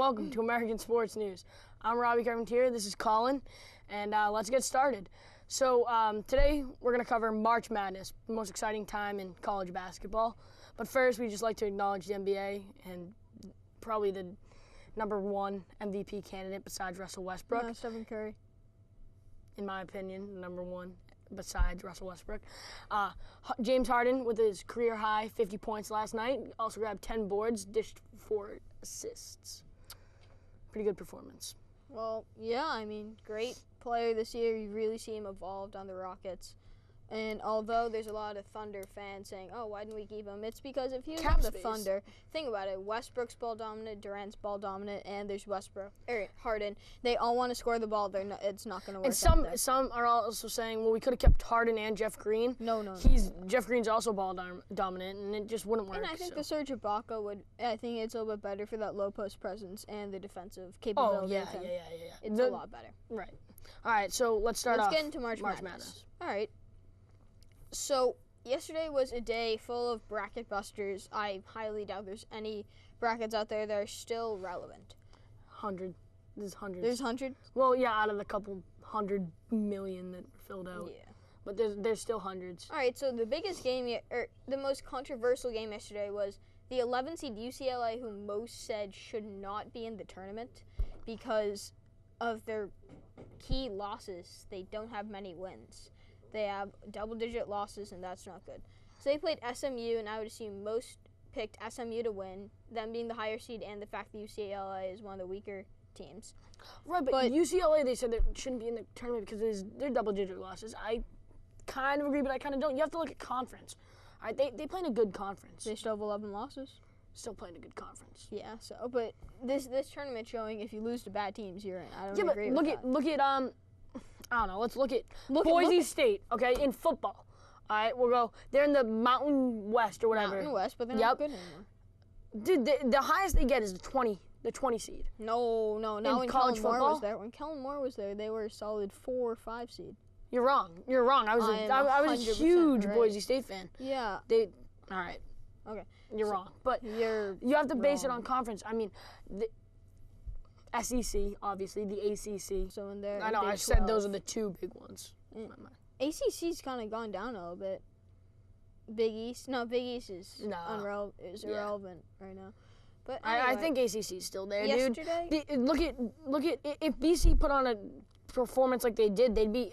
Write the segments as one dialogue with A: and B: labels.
A: welcome to American Sports News. I'm Robbie Carpentier, this is Colin, and let's get started. So today we're going to cover March Madness, the most exciting time in college basketball. But first, we'd just like to acknowledge the NBA and probably the #1 MVP candidate besides Russell Westbrook.
B: No, Stephen Curry.
A: In my opinion, #1 besides Russell Westbrook. James Harden with his career-high 50 points last night. Also grabbed 10 boards, dished 4 assists. Pretty good performance.
B: Well, yeah, I mean, great player this year. You really see him evolved on the Rockets. And although there's a lot of Thunder fans saying, oh, why didn't we keep him? It's because if he was on the Thunder, think about it. Westbrook's ball dominant, Durant's ball dominant, and there's Harden. They all want to score the ball. It's not going to work.
A: And some are also saying, well, we could have kept Harden and Jeff Green.
B: No.
A: Jeff Green's also ball dominant, and it just wouldn't work.
B: And I think the Serge Ibaka I think it's a little bit better for that low post presence and the defensive capability of him.
A: Yeah.
B: It's a lot better.
A: Right. All right, so let's start off.
B: Let's get into March Madness. All right. So, yesterday was a day full of bracket busters. I highly doubt there's any brackets out there that are still relevant.
A: 100. There's hundreds.
B: There's hundreds?
A: Well, yeah, out of the couple 100 million that were filled out.
B: Yeah.
A: But there's still hundreds.
B: All right, so the biggest game, or the most controversial game yesterday was the 11 seed UCLA, who most said should not be in the tournament because of their key losses. They don't have many wins. They have double-digit losses, and that's not good. So they played SMU, and I would assume most picked SMU to win, them being the higher seed, and the fact that UCLA is one of the weaker teams.
A: Right, but UCLA, they said they shouldn't be in the tournament because they're double-digit losses. I kind of agree, but I kind of don't. You have to look at conference. All right, they play in a good conference.
B: They still have 11 losses.
A: Still playing a good conference.
B: Yeah, so, but this tournament showing if you lose to bad teams, you're in. I don't agree with that.
A: Look at I don't know. Let's look at Boise State, okay, in football. All right, we'll go. They're in the Mountain West or whatever.
B: Mountain West, but they're not good anymore.
A: Dude, the highest they get is the 20 seed.
B: No. Not when
A: college
B: Kellen Moore
A: football?
B: was there. When Kellen Moore was there, they were a solid 4 or 5 seed.
A: You're wrong. I was a huge Boise State fan.
B: Yeah.
A: All right.
B: Okay.
A: You're wrong, but you have to base it on conference. I mean, the SEC, obviously, the ACC.
B: So in there,
A: I know. I said those are the two big ones. In my mind.
B: ACC's kind of gone down a little bit. Big East is irrelevant right now. But anyway,
A: I think ACC's still there,
B: yesterday,
A: dude. Look at if BC put on a performance like they did, they'd be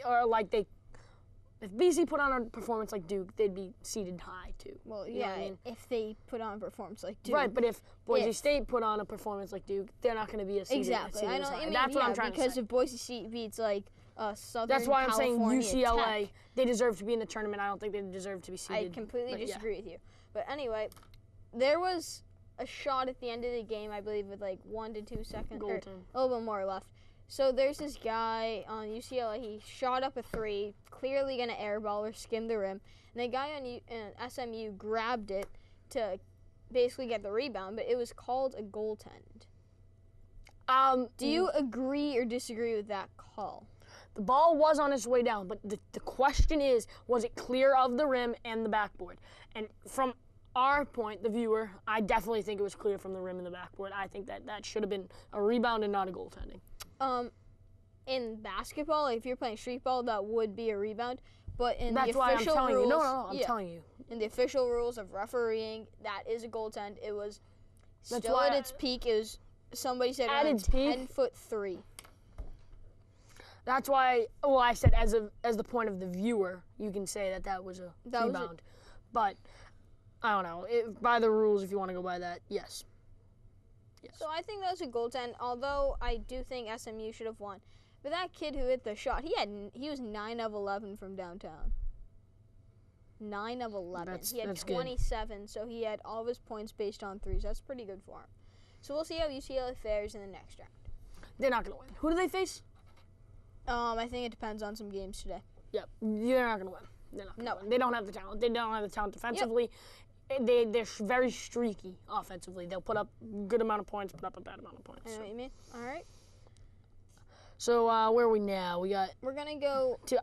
A: If BC put on a performance like Duke, they'd be seated high too.
B: Well, yeah, I mean? If they put on a performance like Duke.
A: Right, but if Boise State put on a performance like Duke, they're not going to be a seated.
B: Exactly. I know. I mean,
A: that's what I'm trying to say.
B: Because if Boise State beats like Southern
A: That's why I'm
B: California
A: saying UCLA.
B: Tech,
A: they deserve to be in the tournament. I don't think they deserve to be seated.
B: I completely disagree with you. But anyway, there was a shot at the end of the game, I believe, with like 1 to 2 seconds, or a little bit more left. So there's this guy on UCLA. He shot up a 3, clearly going to airball or skim the rim. And the guy on SMU grabbed it to basically get the rebound, but it was called a goaltend. Do you agree or disagree with that call?
A: The ball was on its way down, but the question is, was it clear of the rim and the backboard? And from our point, the viewer, I definitely think it was clear from the rim and the backboard. I think that should have been a rebound and not a goaltending.
B: In basketball, if you're playing street ball, that would be a rebound. But in
A: That's
B: the
A: why
B: official
A: I'm telling
B: rules,
A: you. No, I'm telling you.
B: In the official rules of refereeing, that is a goaltend. It was
A: That's
B: still
A: why
B: at its peak. It was, somebody said,
A: at its peak,
B: 10'3".
A: That's why. Well, I said as the point of the viewer, you can say that was a rebound. But I don't know. By the rules, if you want to go by that, yes.
B: So I think that was a goaltend, although I do think SMU should have won. But that kid who hit the shot, he was 9 of 11 from downtown. 9 of 11. He had 27, good. So he had all of his points based on threes. That's pretty good for him. So we'll see how UCLA fares in the next round.
A: They're not going to win. Who do they face?
B: I think it depends on some games today.
A: Yep, they're not going to win. They're not gonna win. They don't have the talent. They don't have the talent defensively. Yep. They're very streaky offensively. They'll put up a good amount of points, put up a bad amount of points.
B: I know what you mean. All right.
A: So where are we now?
B: We're gonna go
A: to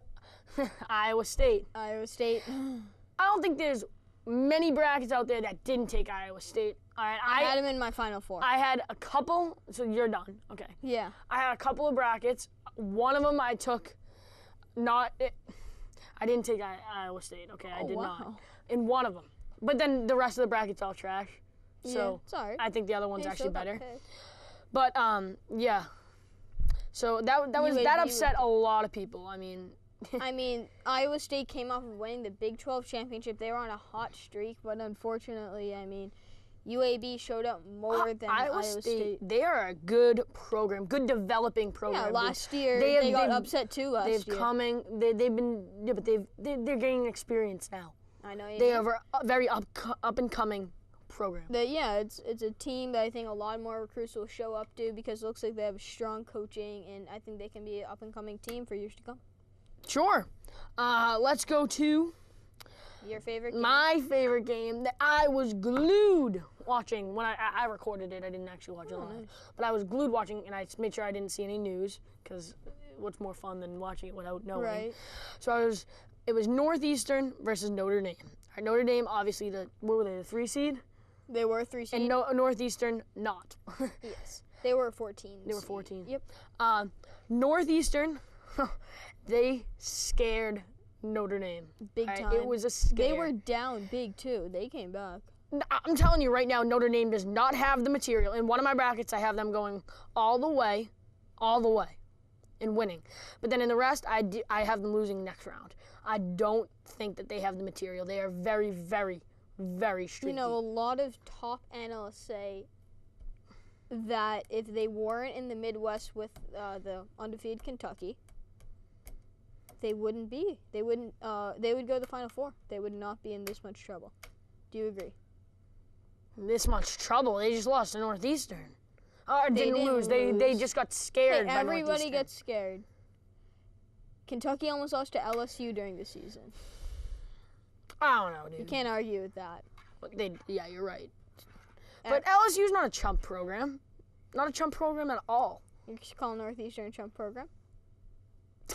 A: Iowa State.
B: Iowa State.
A: I don't think there's many brackets out there that didn't take Iowa State. All right,
B: I had them in my Final Four.
A: I had a couple. So you're done. Okay.
B: Yeah.
A: I had a couple of brackets. One of them I took. I didn't take Iowa State. Okay, I did not. In one of them. But then the rest of the brackets all trash. So
B: sorry.
A: I think the other one's actually better.
B: Okay.
A: But yeah. So that upset a lot of people. I mean,
B: Iowa State came off of winning the Big 12 championship. They were on a hot streak, but unfortunately, UAB showed up more than Iowa State.
A: They are a good program, good developing program.
B: Yeah, last year they got upset too.
A: They're gaining experience now.
B: I know.
A: They are a very up and coming program.
B: It's a team that I think a lot more recruits will show up to because it looks like they have strong coaching, and I think they can be an up and coming team for years to come.
A: Sure. Let's go to
B: your favorite game.
A: My favorite game that I was glued watching when I recorded it. I didn't actually watch it live. Nice. But I was glued watching, and I made sure I didn't see any news because what's more fun than watching it without knowing? Right. So it was Northeastern versus Notre Dame. Right, Notre Dame, obviously, what were they, the 3 seed?
B: They were 3 seed.
A: And Northeastern, not.
B: Yes. They were 14.
A: They were 14.
B: Yep.
A: Northeastern, they scared Notre Dame.
B: Big time.
A: It was a scare.
B: They were down big, too. They came back.
A: I'm telling you right now, Notre Dame does not have the material. In one of my brackets, I have them going all the way, and winning. But then in the rest, I have them losing next round. I don't think that they have the material. They are very, very, very streaky.
B: A lot of top analysts say that if they weren't in the Midwest with the undefeated Kentucky, they wouldn't be. They would go to the Final Four. They would not be in this much trouble. Do you agree?
A: This much trouble? They just lost to Northeastern. They didn't lose. They just got scared by
B: everybody
A: Northeastern.
B: gets scared. Kentucky almost lost to LSU during the season.
A: I don't know, dude.
B: You can't argue with that.
A: Yeah, you're right. But LSU's not a chump program. Not a chump program at all.
B: You just call Northeastern a chump program?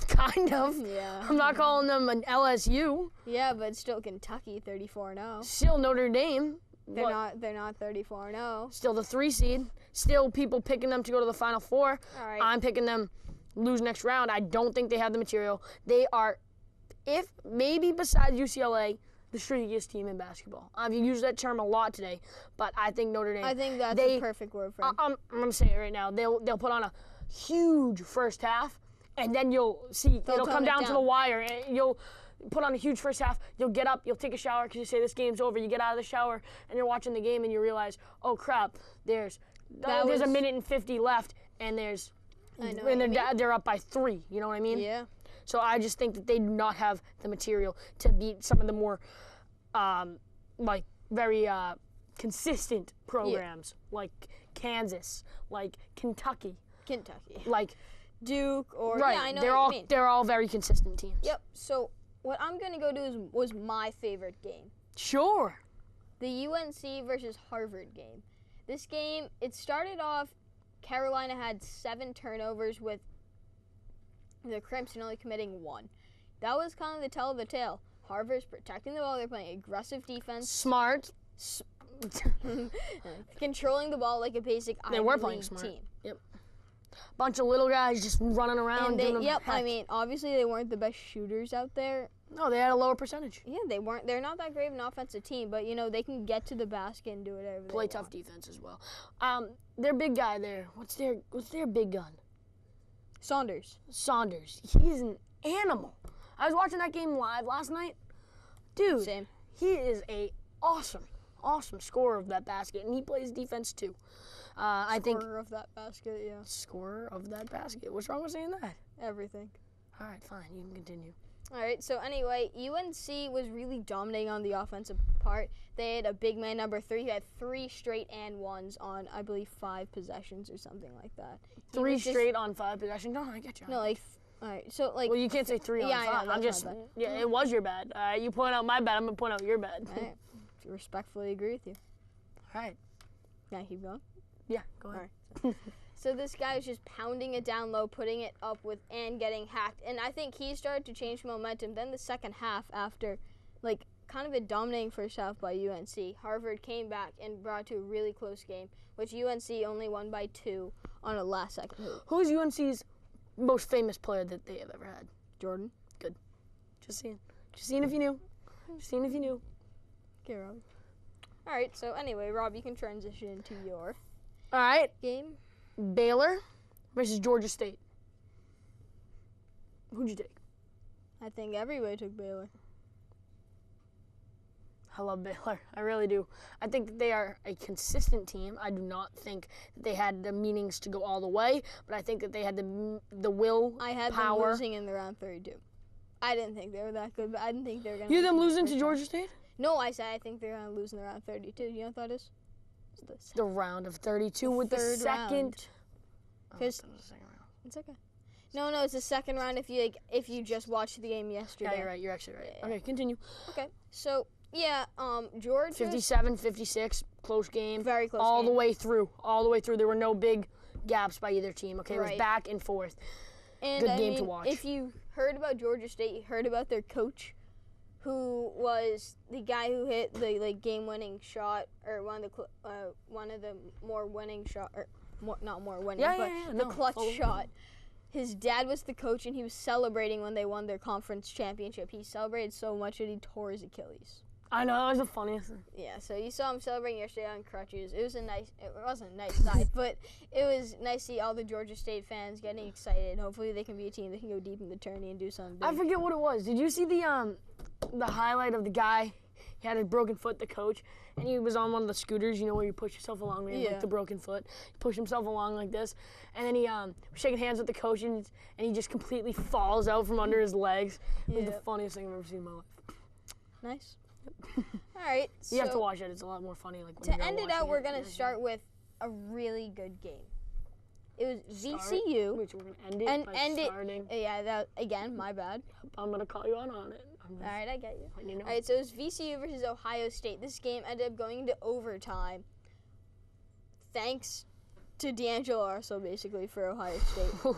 A: Kind of.
B: Yeah.
A: I'm not calling them an LSU.
B: Yeah, but still Kentucky 34-0.
A: Still Notre Dame.
B: They're not 34-0.
A: Still the 3 seed. Still people picking them to go to the Final Four.
B: All right.
A: I'm picking them lose next round. I don't think they have the material. They are, if maybe besides UCLA, the streakiest team in basketball. I've used that term a lot today, but I think Notre Dame.
B: I think that's the perfect word for it.
A: I'm gonna say it right now. They'll put on a huge first half, and then you'll see it'll come down to the wire. And you'll put on a huge first half. You'll get up. You'll take a shower because you say this game's over. You get out of the shower and you're watching the game and you realize, oh crap, there's a minute and 50 left, and they're up by 3. You know what I mean?
B: Yeah.
A: So I just think that they do not have the material to beat some of the more, very consistent programs like Kansas, like Kentucky, like
B: Duke, or
A: right.
B: Yeah, I know.
A: They're all very consistent teams.
B: Yep. So what I'm gonna go do was my favorite game.
A: Sure.
B: The UNC versus Harvard game. This game, it started off. Carolina had 7 turnovers with the Crimson only committing 1. That was kind of the tell of the tale. Harvard's protecting the ball. They're playing aggressive defense.
A: Smart.
B: Controlling the ball like a basic Ivy League team.
A: Yep. Bunch of little guys just running around.
B: Obviously they weren't the best shooters out there.
A: No, they had a lower percentage.
B: Yeah, they weren't. They're not that great of an offensive team, but they can get to the basket and do whatever they
A: play tough defense as well. Their big guy there. What's their big gun?
B: Saunders.
A: He's an animal. I was watching that game live last night. Dude,
B: same.
A: He is a awesome scorer of that basket, and he plays defense too.
B: Scorer of that basket, yeah.
A: Scorer of that basket. What's wrong with saying that?
B: Everything.
A: All right, fine. You can continue.
B: All right, so anyway, UNC was really dominating on the offensive part. They had a big man, number 3, who had 3 straight and ones on, I believe, 5 possessions or something like that.
A: 3 straight on 5 possessions? No, I get you.
B: No, all right, so well,
A: you can't say 3 on 5. I'm just, it was your bad. You point out my bad, I'm going to point out your bad.
B: All right. Respectfully agree with you.
A: All right.
B: Can I keep going?
A: Yeah, go ahead.
B: All right. So this guy is just pounding it down low, putting it up and getting hacked. And I think he started to change momentum. Then the second half, after kind of a dominating first half by UNC. Harvard came back and brought it to a really close game, which UNC only won by 2 on a last-second hoop.
A: Who's UNC's most famous player that they have ever had?
B: Jordan.
A: Good. Just seeing. Just seeing if you knew. Just seeing if you knew.
B: Okay, Rob. All right, so anyway, Rob, you can transition into your game.
A: Baylor versus Georgia State. Who'd you take?
B: I think everybody took Baylor.
A: I love Baylor. I really do. I think that they are a consistent team. I do not think that they had the meanings to go all the way, but I think that they had the will,
B: I had
A: power.
B: them losing in the round 32. I didn't think they were that good, but I didn't think they were going to
A: You had them losing to Georgia State?
B: No, I said I think they're going to lose in the round 32. You know what that is?
A: The round of 32 with the second.
B: Because it's okay. No, it's the second round if you just watched the game yesterday.
A: Yeah, you're right. You're actually right. Okay, continue.
B: Okay, so yeah, Georgia.
A: 57-56, close game.
B: Very close.
A: All
B: game.
A: the way through. All the way through. There were no big gaps by either team. Okay, it was back and forth.
B: And
A: good game to watch.
B: If you heard about Georgia State, you heard about their coach, who was the guy who hit the game-winning shot, or one of the more winning shot, or not more winning, the clutch shot. His dad was the coach, and he was celebrating when they won their conference championship. He celebrated so much that he tore his Achilles.
A: I know, that was the funniest thing.
B: Yeah, so you saw him celebrating yesterday on crutches. It wasn't a nice sight, but it was nice to see all the Georgia State fans getting excited. Hopefully they can be a team that can go deep in the tourney and do something big.
A: I forget what it was. Did you see the highlight of the guy? He had a broken foot, the coach, and he was on one of the scooters, you know, where you push yourself along, like the broken foot. He pushed himself along like this, and then he was shaking hands with the coach, and he just completely falls out from under his legs. It was the funniest thing I've ever seen in my life.
B: Nice. All right.
A: You have to watch it. It's a lot more funny. Like
B: to end it out, we're going to start with a really good game. It was VCU.
A: Which we're going to end it by starting.
B: Yeah, that, again, my bad.
A: I'm going to call you on it.
B: All right, I get you.
A: You know.
B: All right, so it was VCU versus Ohio State. This game ended up going into overtime. Thanks to D'Angelo Russell, basically, for Ohio State.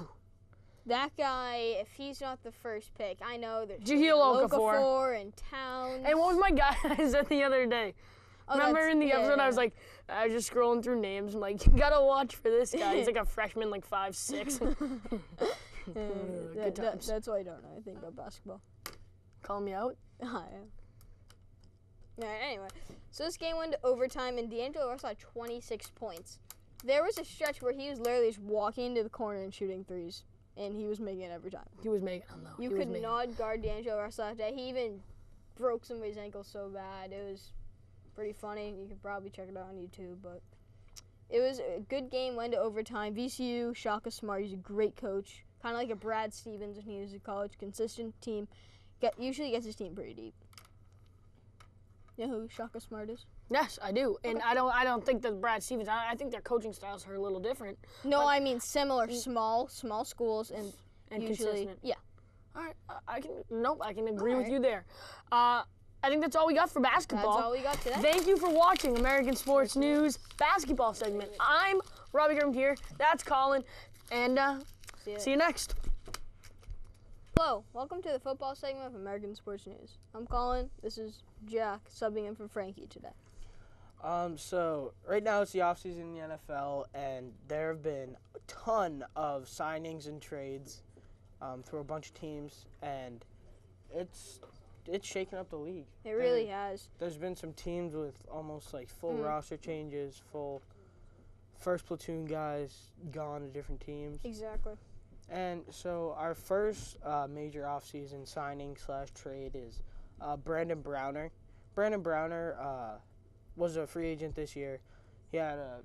B: That guy, if he's not the first pick, I know there's Okafor in town.
A: And what was my guy I said the other day? Remember in the episode, I was like, I was just scrolling through names. I'm like, you gotta watch for this guy. He's like a freshman, like 5'6". Good times.
B: That's why I don't know anything about basketball.
A: Call me out?
B: I am. All right, anyway. So this game went to overtime, and D'Angelo Russell had 26 points. There was a stretch where he was literally just walking into the corner and shooting threes, and he was making it every time.
A: He was making them, though.
B: You could not guard D'Angelo Russell that day. He even broke somebody's ankle so bad. It was pretty funny. You could probably check it out on YouTube, but it was a good game, went to overtime. VCU, Shaka Smart, he's a great coach. Kind of like a Brad Stevens when he was in college. Consistent team. Usually gets his team pretty deep. You know who Shaka Smart is?
A: Yes, I do. And I don't think that Brad Stevens, I think their coaching styles are a little different.
B: No, I mean similar, small schools and usually,
A: consistent.
B: Yeah.
A: All right, I can agree with you there. I think that's all we got for basketball.
B: That's all we got today.
A: Thank you for watching American Sports News basketball segment. I'm Robbie Grimm here. That's Colin. And see you next.
B: Hello, welcome to the football segment of American Sports News. I'm Colin. This is Jack subbing in for Frankie today.
C: So right now it's the offseason in the NFL, and there have been a ton of signings and trades through a bunch of teams, and it's shaken up the league.
B: It really has.
C: There's been some teams with almost like full roster changes, full first platoon guys gone to different teams.
B: Exactly.
C: And so our first major offseason signing / trade is Brandon Browner. Brandon Browner was a free agent this year. He had a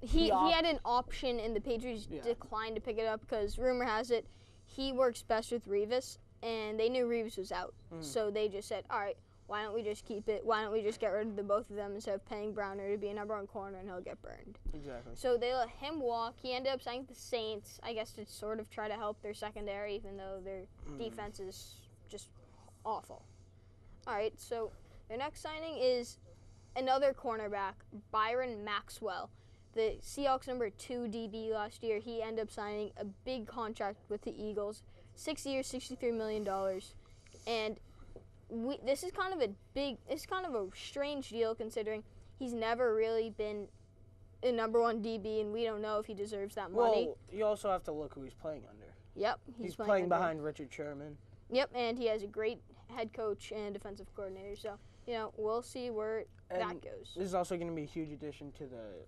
B: he had an option, and the Patriots declined to pick it up because rumor has it he works best with Revis, and they knew Revis was out, so they just said, all right, why don't we just keep it? Why don't we just get rid of the both of them instead of paying Browner to be a number one corner and he'll get burned?
C: Exactly.
B: So they let him walk. He ended up signing with the Saints, I guess, to sort of try to help their secondary, even though their defense is just awful. All right, so their next signing is another cornerback, Byron Maxwell. The Seahawks number 2 DB last year, he ended up signing a big contract with the Eagles, 6 years, $63 million. And this is kind of a strange deal considering he's never really been a #1 DB, and we don't know if he deserves that money.
C: Well, you also have to look who he's playing under.
B: Yep,
C: He's playing behind Richard Sherman.
B: Yep, and he has a great head coach and defensive coordinator. So, we'll see where that goes.
C: This is also going to be a huge addition to the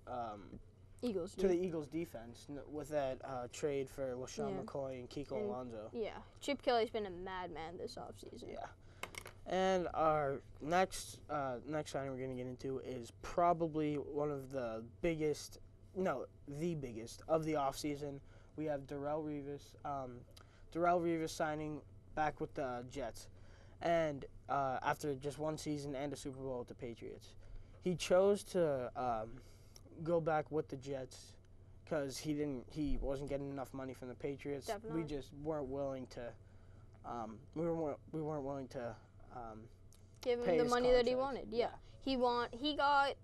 B: Eagles.
C: the Eagles defense with that trade for LaShawn McCoy and Kiko Alonso.
B: Yeah, Chip Kelly's been a madman this offseason.
C: Yeah. And our next signing we're going to get into is probably one of the biggest of the offseason. We have Darrelle Revis signing back with the Jets. And after just one season and a Super Bowl with the Patriots. He chose to go back with the Jets because he wasn't getting enough money from the Patriots.
B: Definitely.
C: We just weren't willing to we weren't willing to
B: give him the money that he wanted. Yeah. He got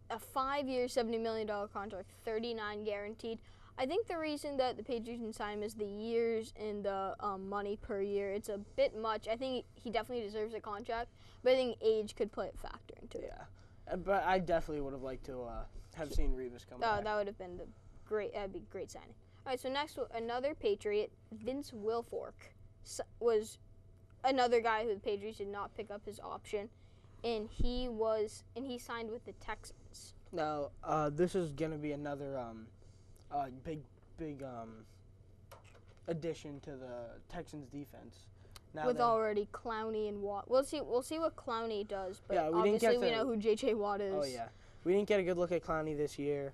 B: a 5-year, $70 million contract, 39 guaranteed. I think the reason that the Patriots didn't sign him is the years and the money per year. It's a bit much. I think he definitely deserves a contract, but I think age could play a factor into it.
C: Yeah, but I definitely would have liked to have seen Revis come back.
B: That would have been that'd be a great signing. All right, so next, another Patriot, Vince Wilfork, was another guy who the Patriots did not pick up his option, and he signed with the Texans.
C: Now, this is going to be another big addition to the Texans defense. Now
B: with already Clowney and Watt. We'll see what Clowney does, but
C: yeah,
B: obviously we know who J.J. Watt is.
C: Oh, yeah. We didn't get a good look at Clowney this year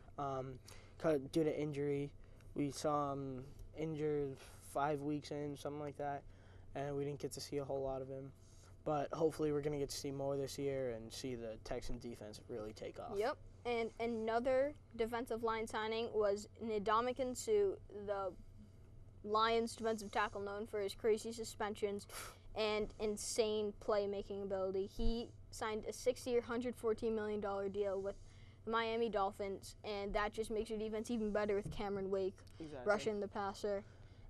C: due to injury. We saw him injured 5 weeks in, something like that, and we didn't get to see a whole lot of him. But hopefully we're going to get to see more this year and see the Texans defense really take off.
B: Yep. And another defensive line signing was Ndamukong Suh, the Lions defensive tackle known for his crazy suspensions and insane playmaking ability. He signed a 6-year, $114 million deal with the Miami Dolphins, and that just makes your defense even better with Cameron Wake rushing the passer.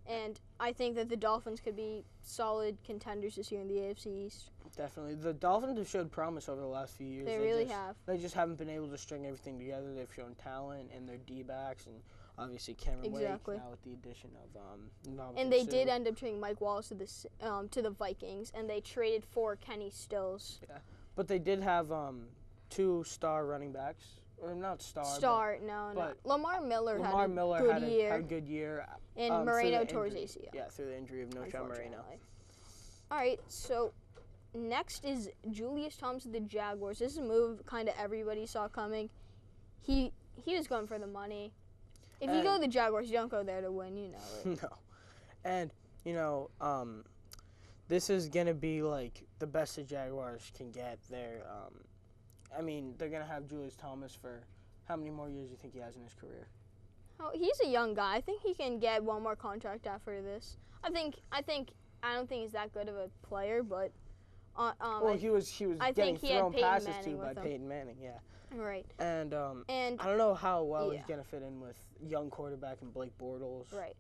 B: And I think that the Dolphins could be solid contenders this year in the AFC East.
C: Definitely. The Dolphins have showed promise over the last few years.
B: They really have.
C: They just haven't been able to string everything together. They've shown talent in their D-backs and obviously Cameron Wake now with the addition of
B: and they did end up trading Mike Wallace to the Vikings, and they traded for Kenny Stills.
C: Yeah, but they did have 2 star running backs, or not
B: no. Lamar Miller had a good year. And Moreno tore his ACL.
C: Yeah, through the injury of Knowshon Moreno.
B: All right, so next is Julius Thomas of the Jaguars. This is a move kind of everybody saw coming. He was going for the money. If you go to the Jaguars, you don't go there to win, you know it.
C: No. And, this is going to be, like, the best the Jaguars can get. They're going to have Julius Thomas for how many more years do you think he has in his career?
B: Oh, he's a young guy. I think he can get one more contract after this. I don't think he's that good of a player, but
C: he was getting thrown passes to by Peyton Manning, yeah.
B: Right.
C: And I don't know how well he's going to fit in with young quarterback and Blake Bortles.
B: Right.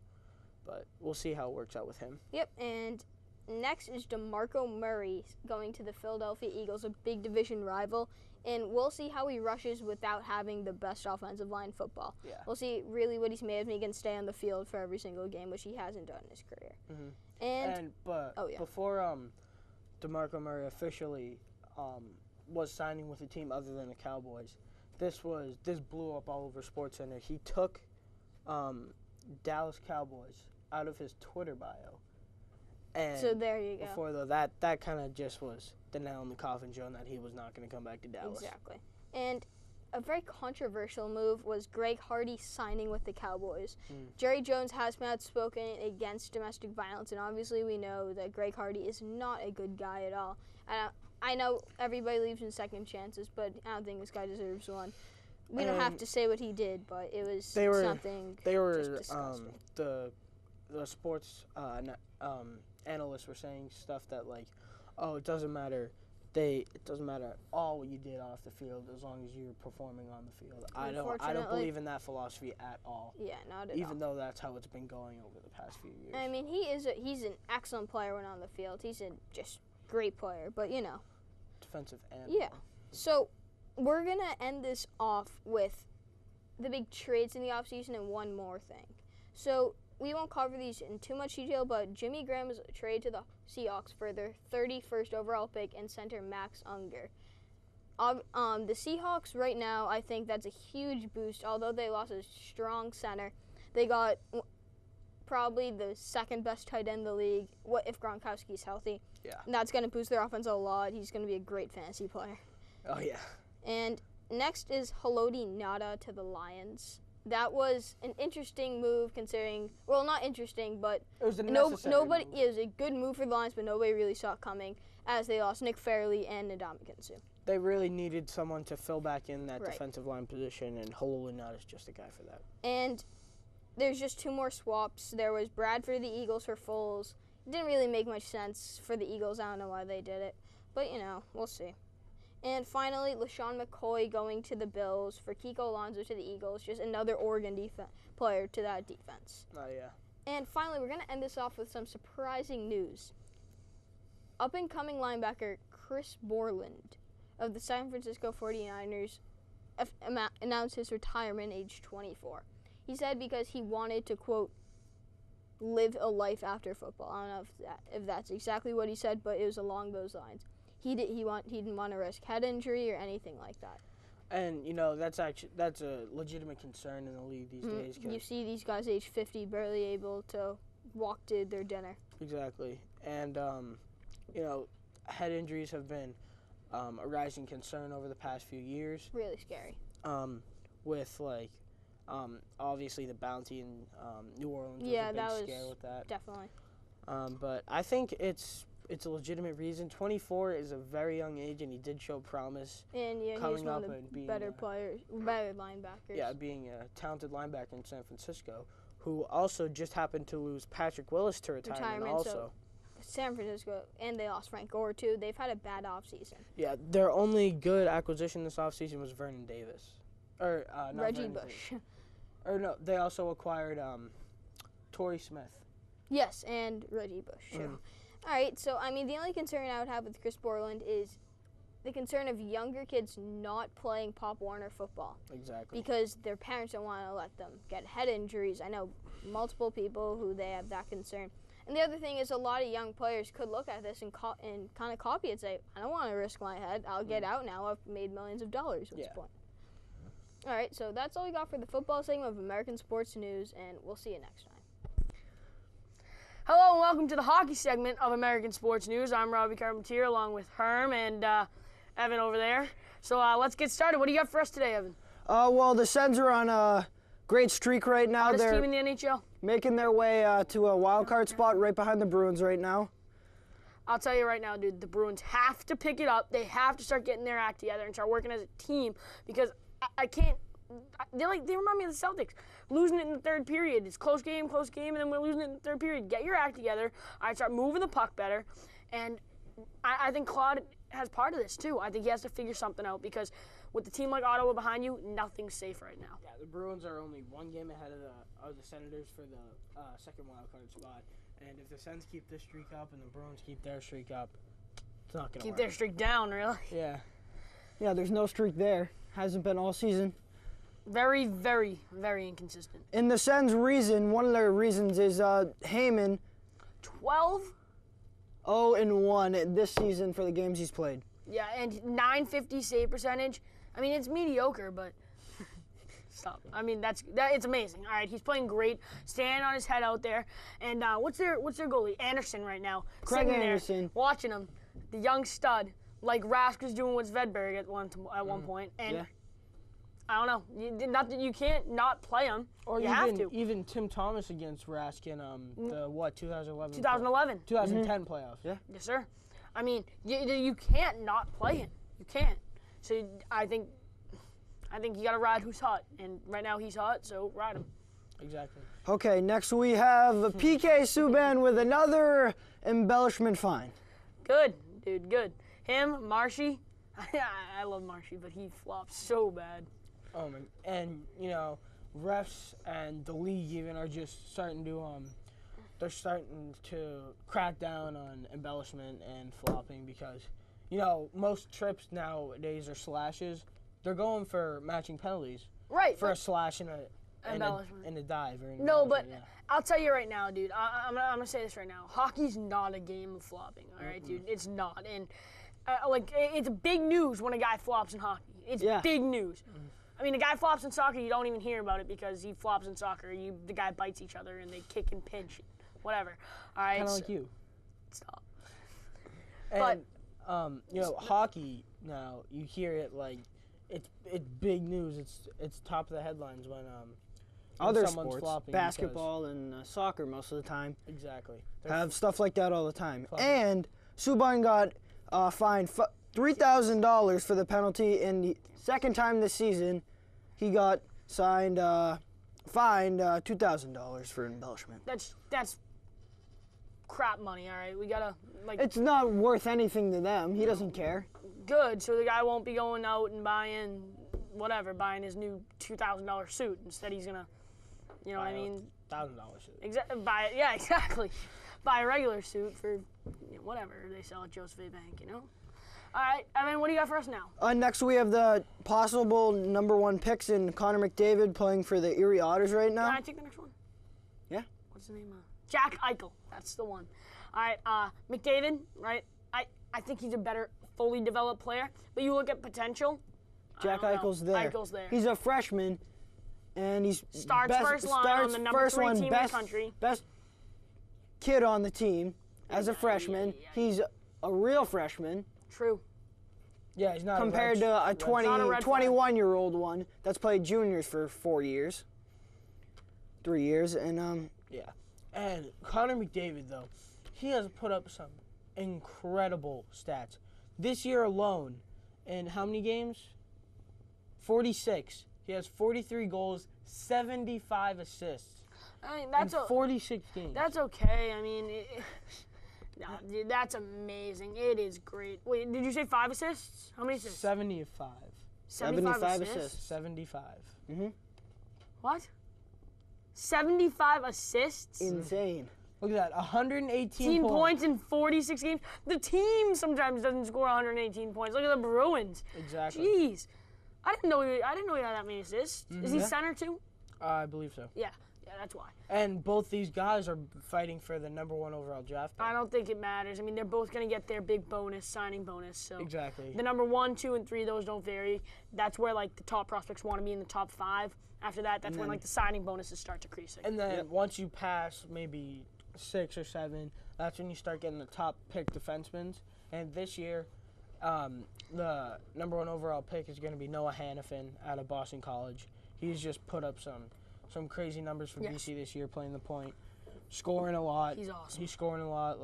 C: But we'll see how it works out with him.
B: Yep, and next is DeMarco Murray going to the Philadelphia Eagles, a big division rival. And we'll see how he rushes without having the best offensive line in football. Yeah. We'll see really what he's made of, and he can stay on the field for every single game, which he hasn't done in his career.
C: Mm-hmm. Before DeMarco Murray officially was signing with a team other than the Cowboys, this blew up all over SportsCenter. He took Dallas Cowboys out of his Twitter bio. And
B: so there you go.
C: Before though, that kind of just was the nail in the coffin, showing that he was not going to come back to Dallas.
B: Exactly. And a very controversial move was Greg Hardy signing with the Cowboys. Jerry Jones has been outspoken against domestic violence, and obviously we know that Greg Hardy is not a good guy at all. I know everybody believes in second chances, but I don't think this guy deserves one. We don't have to say what he did, but it was something just disgusting.
C: The sports analysts were saying stuff that, like, oh, it doesn't matter it doesn't matter at all what you did off the field as long as you're performing on the field. I don't believe in that philosophy at all.
B: Yeah, not at all.
C: Even though that's how it's been going over the past few years.
B: I mean, he's an excellent player when on the field. He's a just great player, but
C: defensive end.
B: Yeah. So we're gonna end this off with the big trades in the offseason and one more thing. So we won't cover these in too much detail, but Jimmy Graham was traded to the Seahawks for their 31st overall pick and center Max Unger. The Seahawks right now, I think that's a huge boost. Although they lost a strong center, they got probably the second best tight end in the league. What if Gronkowski's healthy?
C: Yeah.
B: And that's going to boost their offense a lot. He's going to be a great fantasy player.
C: Oh, yeah.
B: And next is Haloti Ngata to the Lions. That was an interesting move considering, well, not interesting, but
C: it was a necessary move.
B: It was a good move for the Lions, but nobody really saw it coming as they lost Nick Fairley and Ndamukong Suh.
C: They really needed someone to fill back in that
B: Right.
C: defensive line position, and Haloti Ngata is just the guy for that.
B: And there's just two more swaps. There was Bradford to the Eagles for Foles. It didn't really make much sense for the Eagles. I don't know why they did it, but we'll see. And finally, LaShawn McCoy going to the Bills for Kiko Alonso to the Eagles. Just another Oregon player to that defense.
C: Oh, yeah.
B: And finally, we're going to end this off with some surprising news. Up-and-coming linebacker Chris Borland of the San Francisco 49ers announced his retirement age 24. He said because he wanted to, quote, live a life after football. I don't know if that's exactly what he said, but it was along those lines. He didn't want to risk head injury or anything like that.
C: And that's a legitimate concern in the league these days.
B: You see these guys age 50 barely able to walk to their dinner.
C: Exactly, and head injuries have been a rising concern over the past few years.
B: Really scary.
C: With obviously the bounty in New Orleans.
B: Yeah,
C: was a
B: that
C: big scare
B: was
C: with that.
B: Definitely.
C: But I think it's a legitimate reason. 24 is a very young age, and he did show promise.
B: And yeah,
C: coming
B: he's one
C: up
B: of the
C: and being
B: better players, better linebackers.
C: Yeah, being a talented linebacker in San Francisco, who also just happened to lose Patrick Willis to retirement also.
B: So San Francisco, and they lost Frank Gore too. They've had a bad offseason.
C: Yeah, their only good acquisition this offseason was Vernon Davis. Or not
B: Reggie
C: Vernon
B: Bush.
C: Davis. Or no, they also acquired Torrey Smith.
B: Yes, and Reggie Bush. All right, so I mean, the only concern I would have with Chris Borland is the concern of younger kids not playing Pop Warner football.
C: Exactly.
B: Because their parents don't want to let them get head injuries. I know multiple people who they have that concern. And the other thing is a lot of young players could look at this and kind of copy it and say, I don't want to risk my head. I'll get out now. I've made millions of dollars at this point. All right, so that's all we got for the football segment of American Sports News, and we'll see you next time.
A: Hello and welcome to the hockey segment of American Sports News. I'm Robbie Carpentier along with Herm and Evan over there. So let's get started. What do you got for us today, Evan?
D: Well, the Sens are on a great streak right now.
A: Hottest
D: They're
A: team in the NHL?
D: making their way to a wild card spot right behind the Bruins right now.
A: I'll tell you right now, dude, the Bruins have to pick it up. They have to start getting their act together and start working as a team because I can't. They remind me of the Celtics. Losing it in the third period. It's close game, and then we're losing it in the third period. Get your act together. I start moving the puck better. And I think Claude has part of this, too. I think he has to figure something out because with the team like Ottawa behind you, nothing's safe right now.
C: Yeah, the Bruins are only one game ahead of the Senators for the second wild card spot. And if the Sens keep this streak up and the Bruins keep their streak up, it's not going to work.
A: Keep their streak down, really.
C: Yeah.
D: Yeah, there's no streak there. Hasn't been all season.
A: Very, very, very inconsistent.
D: And the Sens' one of their reasons is Heyman 0-1 this season for the games he's played.
A: Yeah, and .950 save percentage. I mean, it's mediocre, but stop. I mean, it's amazing. All right, he's playing great, standing on his head out there. And what's their goalie? Anderson right now.
D: Craig
A: sitting
D: Anderson.
A: there, watching him, the young stud, like Rask was doing with Svedberg at one point. And
C: yeah.
A: I don't know. Not that you can't not play him.
C: Or
A: you have to.
C: Even Tim Thomas against Rask in the 2011?
A: 2011.
C: 2010 playoffs.
D: Yeah.
A: Yes, sir. I mean, you can't not play him. You can't. So I think you got to ride who's hot. And right now he's hot, so ride him.
C: Exactly.
D: Okay, next we have PK Subban with another embellishment fine.
A: Good, dude, good. Him, Marshy. I love Marshy, but he flops so bad.
C: Oh my! And refs and the league even are just starting to they're starting to crack down on embellishment and flopping because most trips nowadays are slashes. They're going for matching penalties.
A: Right.
C: For a slash and
A: embellishment.
C: And a dive. Or
A: No, but I'll tell you right now, dude. I'm gonna say this right now. Hockey's not a game of flopping. All right, dude. It's not. And it's big news when a guy flops in hockey. It's big news. I mean, a guy flops in soccer, you don't even hear about it because he flops in soccer. The guy bites each other and they kick and pinch, whatever. All right.
C: Kind of like you.
A: Stop.
C: And hockey now you hear it like it's big news. It's top of the headlines when
D: Other
C: someone's
D: sports,
C: flopping
D: basketball and soccer most of the time,
C: exactly
D: have stuff like that all the time.
C: Flopping.
D: And Subban got fined $3,000 for the penalty, and the second time this season, he got fined $2,000 for embellishment.
A: That's crap money. All right, we gotta
D: It's not worth anything to them. He doesn't care.
A: Good, so the guy won't be going out and buying his new $2,000 suit. Instead, he's gonna, what I mean?
C: $1,000 suit.
A: Exactly. Buy a regular suit for whatever they sell at Joseph Bank. All right, Evan, what do you got for us now?
D: Next, we have the possible #1 picks in Connor McDavid playing for the Erie Otters right now.
A: Can I take the next one?
D: Yeah.
A: What's the name? Jack Eichel. That's the one. All right, McDavid. Right. I think he's a better, fully developed player. But you look at potential.
D: Jack Eichel's there.
A: Eichel's there.
D: He's a freshman, and he's
A: starts first line on the number 3 team in the country.
D: Best kid on the team as a freshman. He's a real freshman.
A: True.
C: Yeah, he's not
D: compared to a 21-year-old one that's played juniors for 3 years, and
C: yeah. And Connor McDavid, though, he has put up some incredible stats this year alone. In how many games? 46. He has 43 goals, 75 assists.
A: I mean, that's
C: in 46 games.
A: That's okay. I mean, dude, that's amazing. It is great. Wait, did you say 5 assists? How many assists?
C: 75.
A: 75 assists?
C: 75.
D: Mm-hmm.
A: What? 75 assists?
D: Insane.
C: Look at that, 118
A: 18 points in 46 games. The team sometimes doesn't score 118 points. Look at the Bruins.
C: Exactly.
A: Jeez, I didn't know he had that many assists. Mm-hmm. Is he center too?
C: I believe so.
A: Yeah, that's why.
C: And both these guys are fighting for the #1 overall draft pick.
A: I don't think it matters. I mean, they're both going to get their big signing bonus. So
C: exactly.
A: The #1, 2, and 3, those don't vary. That's where the top prospects want to be in the top 5. After that, that's when the signing bonuses start decreasing.
C: And then once you pass maybe 6 or 7, that's when you start getting the top pick defensemen. And this year, the #1 overall pick is going to be Noah Hannafin out of Boston College. He's just put up some crazy numbers for BC this year, playing the point, scoring a lot.
A: He's awesome.
C: He's scoring a lot.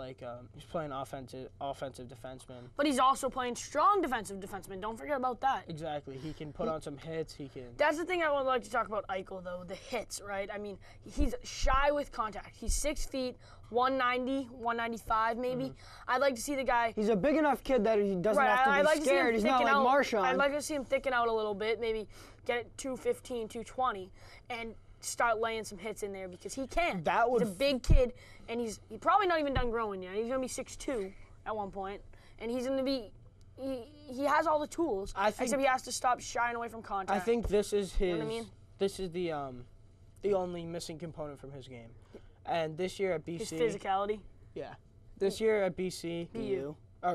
C: He's playing offensive defenseman.
A: But he's also playing strong defensive defenseman. Don't forget about that.
C: Exactly. He can put on some hits. He can.
A: That's the thing I would like to talk about Eichel, though, the hits, right? I mean, he's shy with contact. He's 6 feet, 190, 195 maybe. I'd like to see the guy.
D: He's a big enough kid that he doesn't have to be scared. He's not like Marchand.
A: I'd like to see him thicken out a little bit, maybe get it 215, 220, and start laying some hits in there because he can. He's a big kid, and he's probably not even done growing yet. He's going to be 6'2" at one point, and he's going to be. He has all the tools, except he has to stop shying away from contact.
C: I think this is his.
A: You know what I mean?
C: This is the only missing component from his game, and this year at BC.
A: His physicality.
C: Yeah, this year at BC.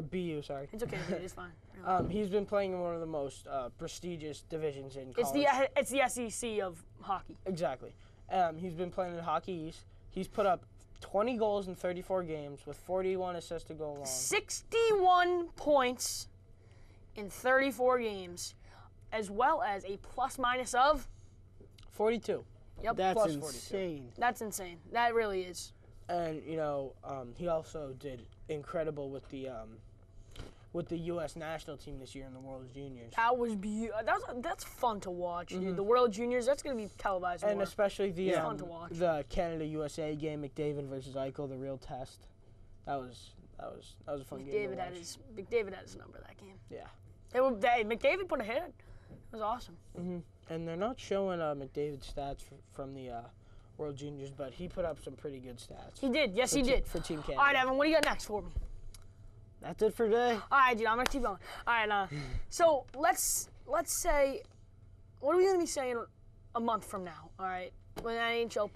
A: BU,
C: sorry.
A: It's okay, dude. It's fine.
C: He's been playing in one of the most prestigious divisions in college.
A: It's the SEC of hockey.
C: Exactly. He's been playing in Hockey East. He's put up 20 goals in 34 games with 41 assists to go along.
A: 61 points in 34 games, as well as a plus-minus of
C: 42.
A: Yep.
D: That's
C: plus
D: insane.
C: 42.
A: That's insane. That really is.
C: And he also did incredible with the U.S. national team this year in the World Juniors.
A: That was that's fun to watch, dude. The World Juniors, that's going to be televised
C: And
A: more.
C: especially
A: fun to watch.
C: the Canada-USA game, McDavid versus Eichel, the real test. that was a fun game.
A: McDavid had his number that game.
C: Yeah.
A: McDavid put a hit. It was awesome.
C: And they're not showing McDavid's stats from the World Juniors, but he put up some pretty good stats.
A: He did. Yes, he did.
C: For Team Canada.
A: All right, Evan, what do you got next for me?
D: That's it for today.
A: All right, dude, I'm gonna keep going. All right, so let's say, what are we gonna be saying a month from now? All right, when the NHL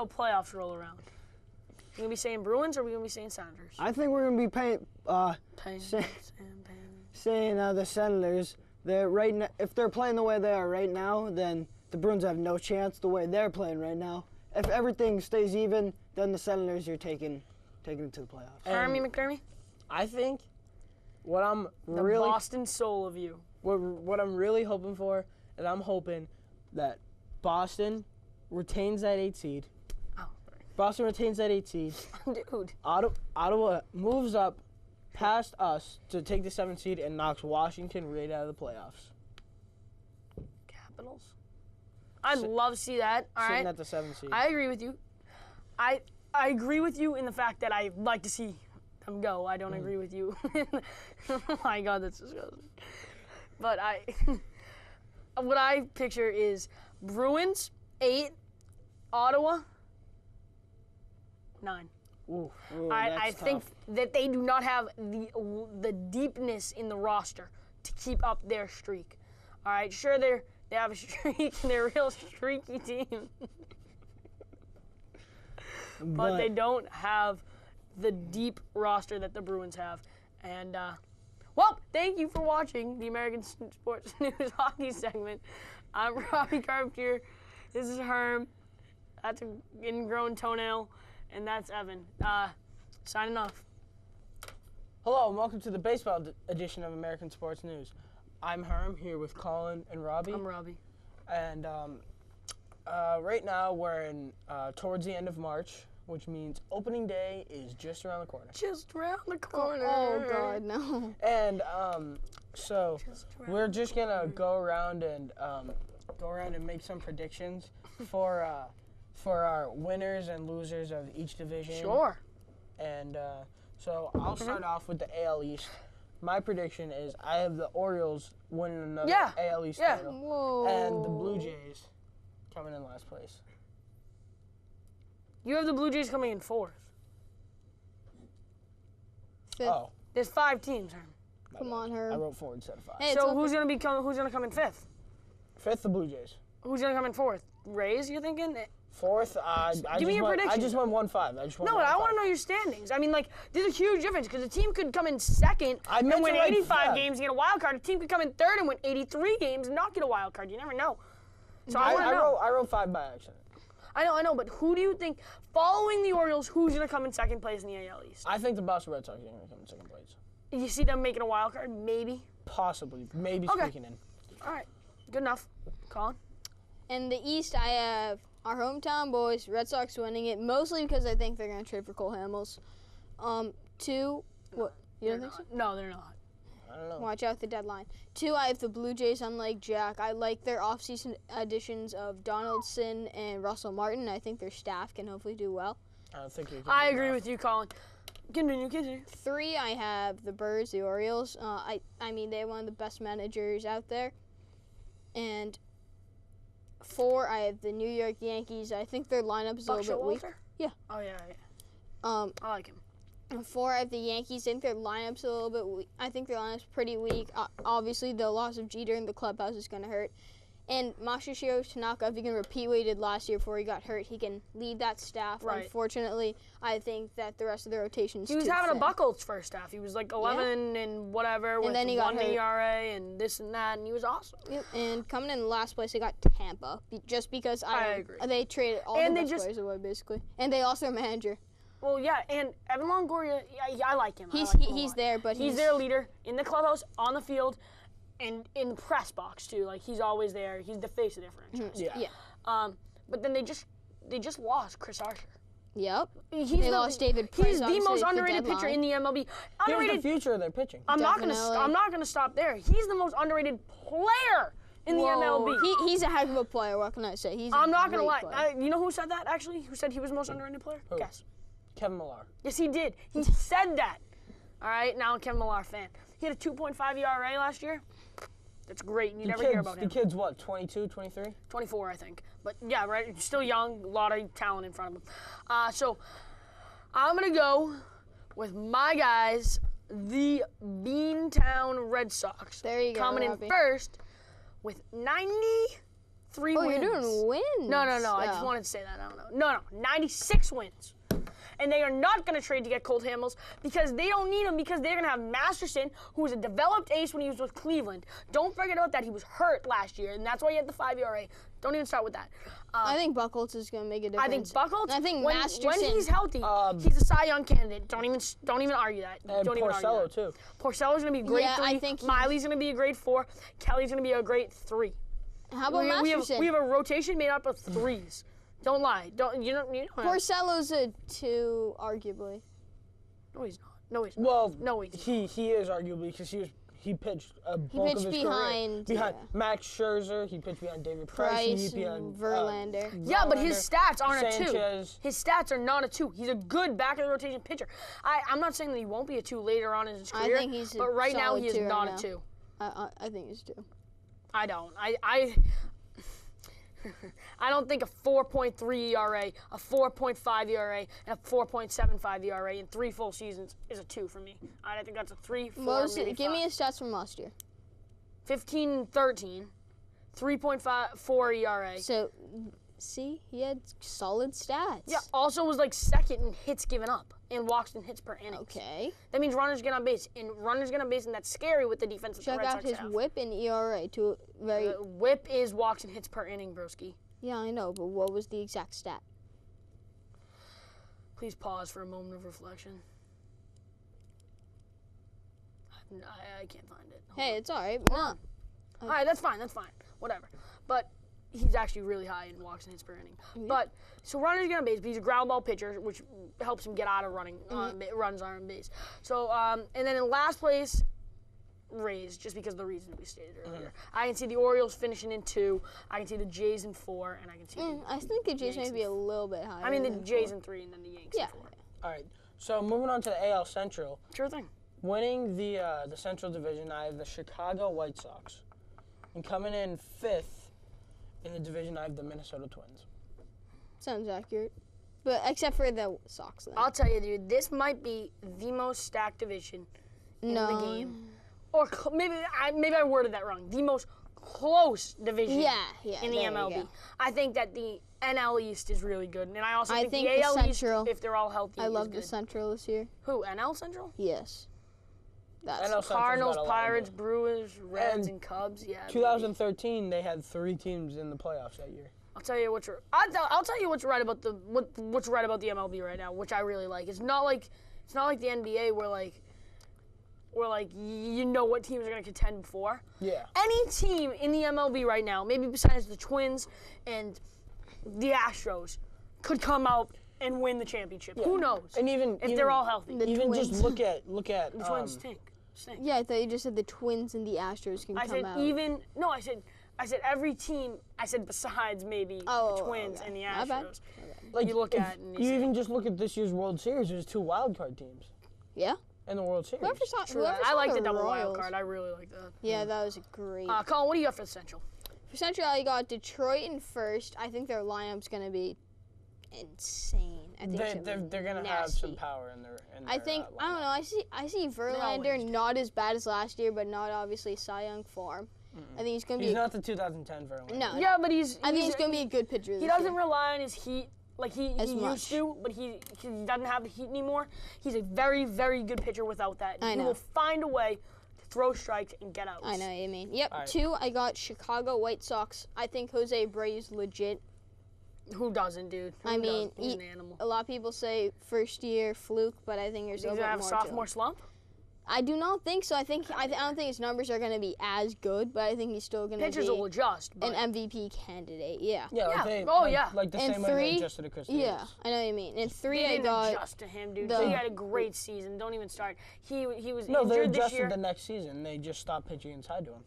A: playoffs roll around. We gonna be saying Bruins, or are we gonna be saying Senators?
D: I think we're gonna be saying the Senators. They're right now. If they're playing the way they are right now, then the Bruins have no chance. The way they're playing right now, if everything stays even, then the Senators are taking it to the playoffs.
A: Jeremy McDermott?
C: I think what I'm
A: The
C: really
A: Boston soul of you.
C: what I'm really hoping for is I'm hoping that Boston retains that 8 seed.
A: Oh,
C: Boston retains that 8 seed.
A: dude.
C: Ottawa moves up past us to take the 7th seed and knocks Washington right out of the playoffs.
A: Capitals? I'd love to see that. All
C: Sitting
A: right.
C: at the 7th seed.
A: I agree with you. I agree with you in the fact that I like to see them go. I don't agree with you. Oh my God, that's disgusting. But what I picture is Bruins 8, Ottawa 9.
C: Ooh,
A: I
C: that's
A: think
C: tough.
A: that they do not have the deepness in the roster to keep up their streak. All right, sure they have a streak and they're a real streaky team. But they don't have the deep roster that the Bruins have. And, well, thank you for watching the American Sports News Hockey segment. I'm Robbie Carpentier. This is Herm. That's an ingrown toenail. And that's Evan. Signing off.
C: Hello, and welcome to the baseball edition of American Sports News. I'm Herm, here with Colin and Robbie.
A: I'm Robbie.
C: And right now we're in towards the end of March, which means opening day is just around the corner.
A: Just around the corner.
B: Oh, God, no.
C: And so we're just gonna go around and make some predictions for our winners and losers of each division.
A: Sure.
C: And so I'll start off with the AL East. My prediction is I have the Orioles winning another AL East title.
B: Whoa.
C: And the Blue Jays coming in last place.
A: You have the Blue Jays coming in 4th.
B: Fifth.
C: Oh.
A: There's 5 teams, Herm.
B: Come on,
C: I
B: Herb.
C: wrote 4 instead of 5.
B: Hey,
A: So
B: it's
A: who's gonna come in 5th?
C: 5th, the Blue Jays.
A: Who's gonna come in 4th? Rays, you're thinking?
C: 4th,
A: Give me your prediction.
C: I just won 1-5.
A: No, but I want to know your standings. I mean, like, there's a huge difference because a team could come in 2nd and
C: meant
A: win
C: to write
A: 85
C: fifth.
A: games and get a wild card. A team could come in 3rd and win 83 games and not get a wild card. You never know. So I want to know.
C: I wrote 5 by accident.
A: I know, but who do you think, following the Orioles, who's going to come in 2nd place in the AL East?
C: I think the Boston Red Sox are going to come in 2nd place.
A: You see them making a wild card? Maybe.
C: Possibly. Maybe
A: Okay.
C: sneaking in.
A: All right. Good enough. Colin?
B: In the East, I have our hometown boys, Red Sox winning it, mostly because I think they're going to trade for Cole Hamels. 2, what? You don't think so?
A: No, they're not.
C: I don't know.
B: Watch out the deadline. 2, I have the Blue Jays, unlike Jack. I like their offseason additions of Donaldson and Russell Martin. I think their staff can hopefully do well.
C: I don't think you can
A: I
C: do
A: agree
C: that.
A: with you, Colin. Continue.
B: 3, I have the Birds, the Orioles. I mean, they have one of the best managers out there. And 4, I have the New York Yankees. I think their lineup is a little bit weak.
A: Showalter?
B: Yeah.
A: Oh, yeah.
B: I
A: like him.
B: And 4, I have the Yankees. I think their lineup's a little bit weak. I think their lineup's pretty weak. Obviously, the loss of Jeter in the clubhouse is going to hurt. And Masahiro Tanaka, if he can repeat what he did last year before he got hurt, he can lead that staff.
A: Right.
B: Unfortunately, I think that the rest of the rotation's
A: He was
B: too
A: having
B: thin.
A: a buckle first half. He was like 11 and whatever with
B: then he got
A: 1
B: hurt.
A: ERA and this and that, and he was awesome.
B: Yep. And coming in last place, they got Tampa, just because
A: I agree.
B: They traded all
A: And
B: the
A: they
B: best players away, basically. And they lost their manager.
A: Well, yeah, and Evan Longoria, I like him.
B: He's
A: I like him a
B: he's
A: lot.
B: there, but
A: He's their leader in the clubhouse, on the field, and in the press box too. Like he's always there. He's the face of their franchise.
C: Yeah.
B: Yeah.
A: But then they just lost Chris Archer.
B: Yep.
A: They
B: lost David Price,
A: He's the
B: obviously,
A: most
B: at the
A: underrated pitcher
B: deadline.
A: in the MLB.
C: Here's
A: Underrated.
C: the future of their pitching.
A: I'm not
B: Definitely.
A: gonna stop there. He's the most underrated player in the MLB.
B: He's a heck of a player. What can I say?
A: I'm not going to lie.
B: Player.
A: You know who said that, actually? Who said he was the most underrated player?
C: Who?
A: Guess.
C: Kevin Millar.
A: Yes, he did. He said that. All right, now I'm a Kevin Millar fan. He had a 2.5 ERA last year. That's great. You never hear about him.
C: The kid's what, 22, 23?
A: 24, I think. But yeah, right. Still young. A lot of talent in front of him. So I'm gonna go with my guys, the Beantown Red Sox.
B: There you go.
A: Coming
B: Robbie.
A: in first with 93
B: Oh,
A: wins.
B: you're doing wins.
A: No. I just wanted to say that. I don't know. No. 96 wins. And they are not going to trade to get Colt Hamels because they don't need him because they're going to have Masterson, who was a developed ace when he was with Cleveland. Don't forget about that. He was hurt last year, and that's why he had the 5 ERA. Don't even start with that.
B: I think Buchholz is going to make a difference.
A: I think Buchholz.
B: And I think
A: when he's healthy, he's a Cy Young candidate. Don't even argue that.
C: And
A: don't even argue
C: Porcello,
A: that.
C: too.
A: Porcello's going to be a great 3.
B: I think
A: Miley's going to be a great 4. Kelly's going to be a great 3.
B: How about Masterson?
A: We have a rotation made up of 3s. Don't lie. You don't.
B: Porcello's a 2, arguably.
A: No, he's not. No, he's not.
C: Well,
A: no, he's
C: he is arguably because he pitched a bulk
B: pitched
C: of his
B: behind,
C: career. Behind
B: yeah.
C: Max Scherzer, he pitched behind David Price,
B: Price
C: behind
B: Verlander.
A: Yeah, but his stats aren't
C: Sanchez.
A: a 2. His stats are not a 2. He's a good back of the rotation pitcher. I'm not saying that he won't be a 2 later on in his career.
B: I think he's
A: but right now he is not
B: right
A: a 2.
B: I think he's 2.
A: I don't. I don't think a 4.3 ERA, a 4.5 ERA, and a 4.75 ERA in 3 full seasons is a 2 for me. I think that's a 3, 4, maybe
B: give
A: 5.
B: me his stats from last year.
A: 15-13, 3.4 ERA.
B: So, see, he had solid stats.
A: Yeah, also was like second in hits given up and walks and hits per inning.
B: Okay.
A: That means runners get on base, and that's scary with the defense that the
B: Check
A: Red
B: out
A: Sox
B: his
A: have.
B: whip and ERA to very.
A: Whip is walks and hits per inning, broski.
B: Yeah, I know, but what was the exact stat?
A: Please pause for a moment of reflection. I can't find it.
B: Hey, it's all right.
A: All right, that's fine. Whatever. But he's actually really high in walks and hits per inning.
B: Mm-hmm.
A: But so runners get on base, but he's a ground ball pitcher, which helps him get out of running runs on base. So and then in last place, Rays, just because of the reason we stated earlier. I can see the Orioles finishing in 2. I can see the Jays in 4, and I can see.
B: I think the Jays may be a little bit higher.
A: I mean the
B: than
A: Jays
B: 4.
A: in 3, and then the Yankees in 4.
C: All right. So moving on to the AL Central.
A: Sure thing.
C: Winning the Central Division, I have the Chicago White Sox. And coming in 5th in the division, I have the Minnesota Twins.
B: Sounds accurate. But except for the Sox, then.
A: I'll tell you, dude, this might be the most stacked division in the game. Or maybe I worded that wrong. The most close division in the MLB. I think that the NL East is really good. And I also think the AL
B: Central,
A: East, if they're all healthy,
B: I love
A: is good.
B: the Central this year.
A: Who, NL Central?
B: Yes.
C: That's
A: Cardinals, Pirates, Brewers, Reds, and Cubs. Yeah.
C: 2013, they had 3 teams in the playoffs that year.
A: I'll tell you what's right about the MLB right now, which I really like. It's not like the NBA where you know what teams are going to contend before.
C: Yeah.
A: Any team in the MLB right now, maybe besides the Twins and the Astros, could come out and win the championship. Yeah. Who knows?
C: And even
A: they're all healthy.
C: Even just look at
A: the Twins stink.
B: Yeah, I thought you just said the Twins and the Astros can come out.
A: I said every team. I said besides maybe the Twins and the Astros.
B: My bad.
C: Like
A: you look at and
C: you even just look at this year's World Series. There's 2 wild card teams.
B: Yeah.
C: In the World Series.
A: I like the double wild card. I really like that.
B: Yeah, that was great.
A: Colin, what do you got for the Central?
B: For Central, I got Detroit in first. I think their lineup's going to be insane. I think
C: they're going to have some power in their
B: I think I don't know. I see Verlander not as bad as last year, but not obviously Cy Young form. I think he's going to be.
C: He's not the 2010 Verlander.
B: No.
A: Yeah, but I
B: think he's going to be a good pitcher.
A: He doesn't rely on his heat like he used to, but he doesn't have the heat anymore. He's a very, very good pitcher without that.
B: I know.
A: He will find a way to throw strikes and get out.
B: I know what you mean. Yep.
C: Right.
B: 2, I got Chicago White Sox. I think Jose Abreu's legit.
A: Who doesn't, dude? He's an animal.
B: A lot of people say first year fluke, but I think there's a little bit more.
A: He's gonna have a sophomore slump.
B: I do not think so. I don't think his numbers are going to be as good, but I think he's still going to be
A: Pitchers will adjust.
B: an MVP candidate. Yeah.
C: Yeah. Like the
B: and
C: same
B: 3,
C: way they adjusted to Chris Davis.
B: Yeah, I know what you mean. In 3,
A: they
B: I
A: didn't
B: got.
A: adjust to him, dude. He had a great season. Don't even start. He was
C: No, they
A: injured this year.
C: adjusted the next season. They just stopped pitching inside to him.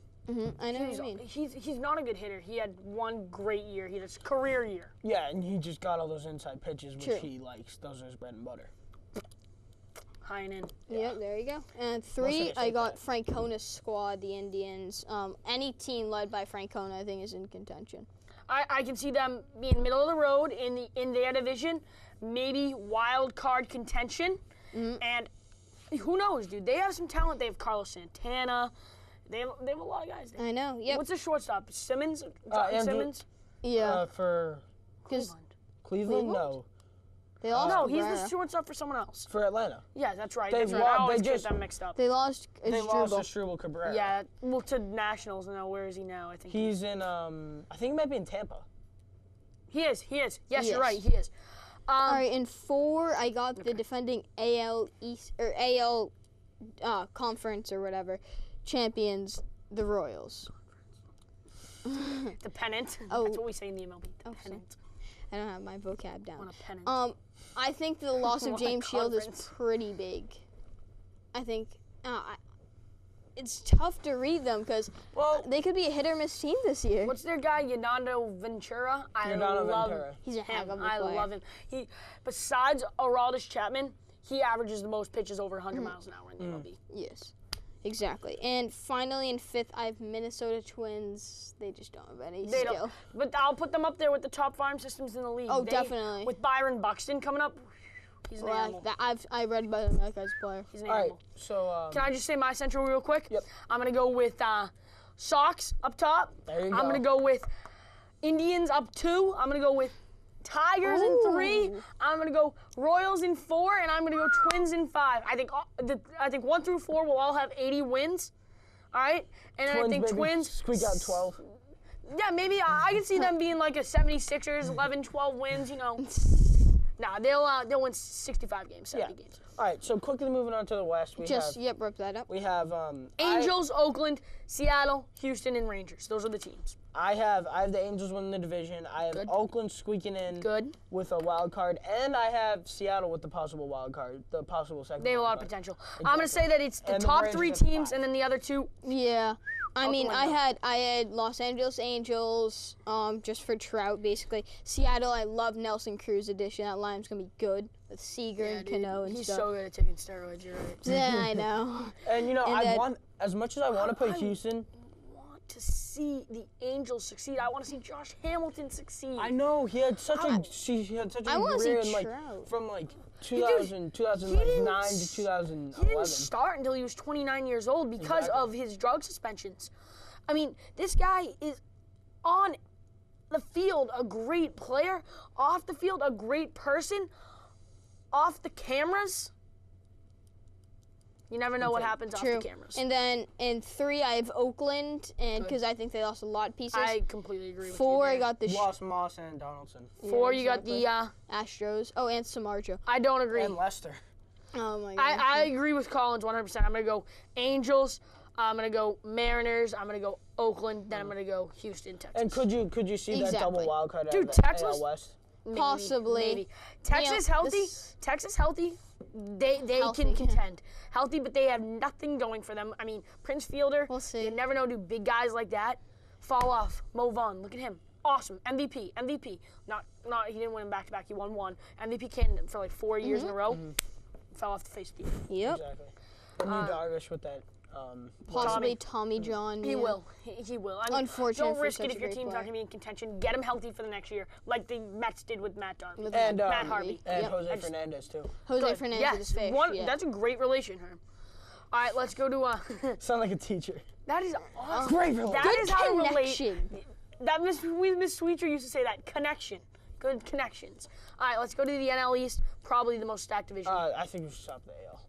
B: I know what you mean.
A: He's not a good hitter. He had one great year. He had his career year.
C: Yeah, and he just got all those inside pitches, which
B: True.
C: he likes. Those are his bread and butter.
A: High and in.
B: Yep, there you go. And
C: Most
B: 3,
C: hitters
B: I
C: like
B: got
C: that.
B: Francona's squad, the Indians. Any team led by Francona, I think, is in contention.
A: I can see them being middle of the road in their division, maybe wild card contention, and who knows, dude? They have some talent. They have Carlos Santana. They have a lot of guys there.
B: I know. Yep.
A: What's the shortstop? Simmons?
C: Andrew-
A: Simmons?
B: Yeah.
C: For
B: Because
C: Cleveland, no.
B: they lost.
A: No, he's
B: Cabrera.
A: the shortstop for someone else.
C: For Atlanta.
A: Yeah, that's right.
C: They've
A: That's right. I
C: lo-
A: always
C: they
A: get
C: just-
A: them mixed up.
B: They lost.
C: They lost to
B: Asdrubal.
C: Struble Cabrera.
A: Yeah, well, to Nationals now. Where is he now? I think
C: He's in, I think he might be in Tampa.
A: he is. Yes,
B: Yes.
A: you're right. He is.
B: All right, in 4, I got the defending AL East or AL conference or whatever champions, the Royals.
A: The pennant.
B: Oh.
A: That's what we say in the MLB. The
B: Oh,
A: pennant.
B: I don't have my vocab
A: On
B: down.
A: a pennant.
B: I think the loss of
A: What
B: James Shield is
A: conference?
B: pretty big. I think it's tough to read them because they could be a hit or miss team this year.
A: What's their guy, Yolando Ventura?
C: Yolando
A: love
C: Ventura.
B: He's a heck
A: him.
B: of a
A: I
B: player.
A: love him. He, besides Aroldis Chapman, he averages the most pitches over 100 miles an hour in the MLB.
B: Yes, exactly. And finally, in 5th, I have Minnesota Twins. They just don't have any
A: They
B: skill.
A: don't, but I'll put them up there with the top farm systems in the league.
B: Oh, definitely.
A: With Byron Buxton coming up, he's an animal.
B: I read about him, that guy's a player.
A: He's an
C: All right,
A: animal.
C: so,
A: Can I just say my central real quick?
C: Yep.
A: I'm going to go with Sox up top.
C: There you
A: I'm
C: go.
A: going to go with Indians up 2. I'm going to go with Tigers in 3.
B: Ooh.
A: I'm going to go Royals in 4, and I'm going to go Twins in 5. I think 1 through 4 will all have 80 wins. All right? And then I think
C: maybe
A: Twins
C: squeak out 12.
A: Yeah, maybe I can see them being like a 76ers, 11, 12 wins, you know. Nah, they'll win 65 games, 70 games.
C: All right, so quickly moving on to the West, we
B: Rip that up.
C: have
A: Angels, Oakland, Seattle, Houston, and Rangers. Those are the teams.
C: I have the Angels winning the division. I have
A: Good.
C: Oakland squeaking in
A: Good.
C: with a wild card, and I have Seattle with the possible wild card, the possible second.
A: They have a lot
C: wild
A: of
C: card.
A: potential. I'm going to say that it's the
C: And the
A: top
C: Rangers
A: 3
C: have
A: teams,
C: 5.
A: and then the other 2.
B: Yeah. I mean,
A: the
B: I
A: window.
B: had Los Angeles Angels, just for Trout, basically. Seattle, I love Nelson Cruz edition. That line's gonna be good with Seager and Cano and
A: He's
B: stuff.
A: so good at taking steroids, you're right.
B: Yeah, I know.
C: And
B: And
C: I
B: then-
C: want, as much as I want to play
A: I-
C: Houston,
A: Want to see the Angels succeed. I want to see Josh Hamilton succeed.
C: I know he had such
A: I-
C: a
B: I wanna see
C: career in
B: Trout.
C: from 2009
A: didn't
C: to
A: He
C: 2011.
A: didn't start until he was 29 years old because
C: Exactly.
A: of his drug suspensions. I mean, this guy is on the field a great player, off the field a great person, off the cameras. You never know what happens
B: True.
A: off the cameras.
B: And then in 3, I have Oakland, and because I think they lost a lot of pieces.
A: I completely agree with
B: 4,
A: you.
B: I got the
C: Lost Moss and Donaldson
A: 4,
B: Yeah,
A: you got the.
B: Astros. Oh, and Samardzija.
A: I don't agree.
C: and Lester.
B: Oh my god.
A: I agree with Collins 100%. I'm gonna go Angels. I'm gonna go Mariners. I'm gonna go Oakland. Then I'm gonna go Houston, Texas.
C: And could you see that
B: Exactly.
C: double wild card
A: Dude,
C: out of the
A: Texas-
C: AL West?
A: Maybe,
B: Possibly.
A: Maybe. Texas
B: Yeah,
A: healthy.
B: this-
A: Texas healthy. They
B: Healthy,
A: can
B: yeah.
A: contend. Healthy, but they have nothing going for them. I mean, Prince Fielder.
B: We'll see.
A: You never know. Do big guys like that fall off? Mo Vaughn. Look at him. Awesome. MVP. Not. He didn't win back to back. He won one. MVP candidate for like 4 years in a row. Fell off the face of the earth.
B: Yep.
C: Exactly. And you Darvish with that.
B: Possibly Tommy John.
A: He
B: yeah.
A: will. He will. I mean,
B: Unfortunate
A: don't
B: for
A: risk
B: such
A: it
B: a
A: if your
B: great
A: team's not
B: player.
A: going to be in contention. Get him healthy for the next year, like the Mets did with Matt Darby.
B: With
C: And
A: Matt Harvey.
C: and
B: Yep.
C: Jose Fernandez too.
B: Jose
A: Good.
B: Fernandez
A: Yes,
B: is fish. Yeah.
A: that's a great relation, Herm. All right, let's go to
C: Sound like a teacher.
A: that is awesome.
C: Great relation.
A: That
B: Good
A: is how to relate.
B: connection.
A: That Miss Sweetser used to say that connection. Good connections. All right, let's go to the NL East. Probably the most stacked division.
C: I think we should stop the AL.